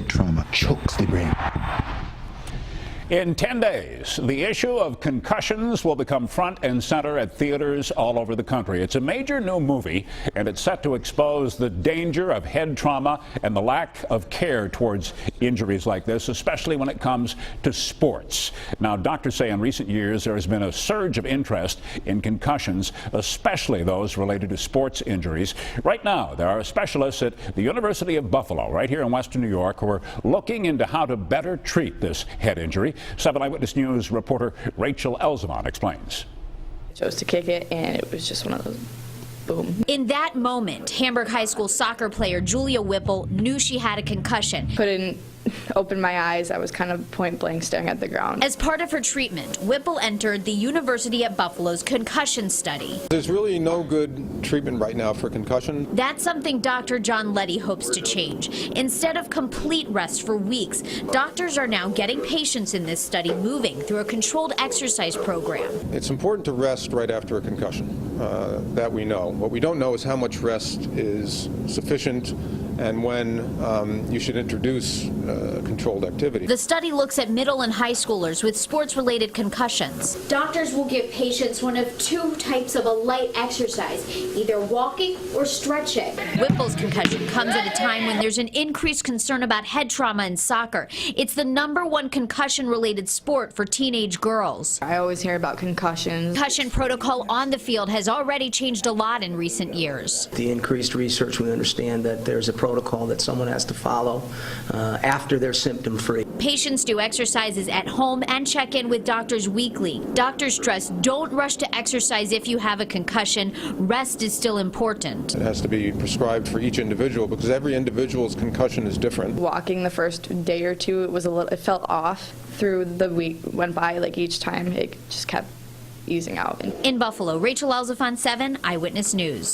Trauma chokes the brain. In 10 days, the issue of concussions will become front and center at theaters all over the country. It's a major new movie, and it's set to expose the danger of head trauma and the lack of care towards injuries like this, especially when it comes to sports. Now, doctors say in recent years there has been a surge of interest in concussions, especially those related to sports injuries. Right now, there are specialists at the University of Buffalo, right here in Western New York, who are looking into how to better treat this head injury. 7 Eyewitness News reporter Rachel Elzevon explains. I chose to kick it, and it was just one of those boom. In that moment, Hamburg High School soccer player Julia Whipple knew she had a concussion. Couldn't open my eyes. I was kind of point blank staring at the ground. As part of her treatment, Whipple entered the University at Buffalo's concussion study. There's really no good treatment right now for concussion. That's something Dr. John Letty hopes to change. Instead of complete rest for weeks, doctors are now getting patients in this study moving through a controlled exercise program. It's important to rest right after a concussion, that we know. What we don't know is how much rest is sufficient and when you should introduce controlled activity. The study looks at middle and high schoolers with sports-related concussions. Doctors will give patients one of two types of a light exercise, either walking or stretching. Whipple's concussion comes at a time when there's an increased concern about head trauma in soccer. It's the #1 concussion-related sport for teenage girls. I always hear about concussions. Concussion protocol on the field has already changed a lot in recent years. The increased research, we understand that there's a protocol that someone has to follow after they're symptom-free. Patients do exercises at home and check in with doctors weekly. Doctors stress don't rush to exercise if you have a concussion. Rest is still important. It has to be prescribed for each individual because every individual's concussion is different. Walking the first day or two, it felt off. Through the week went by, like each time it just kept easing out. In Buffalo, Rachel Elzevon, 7 Eyewitness News.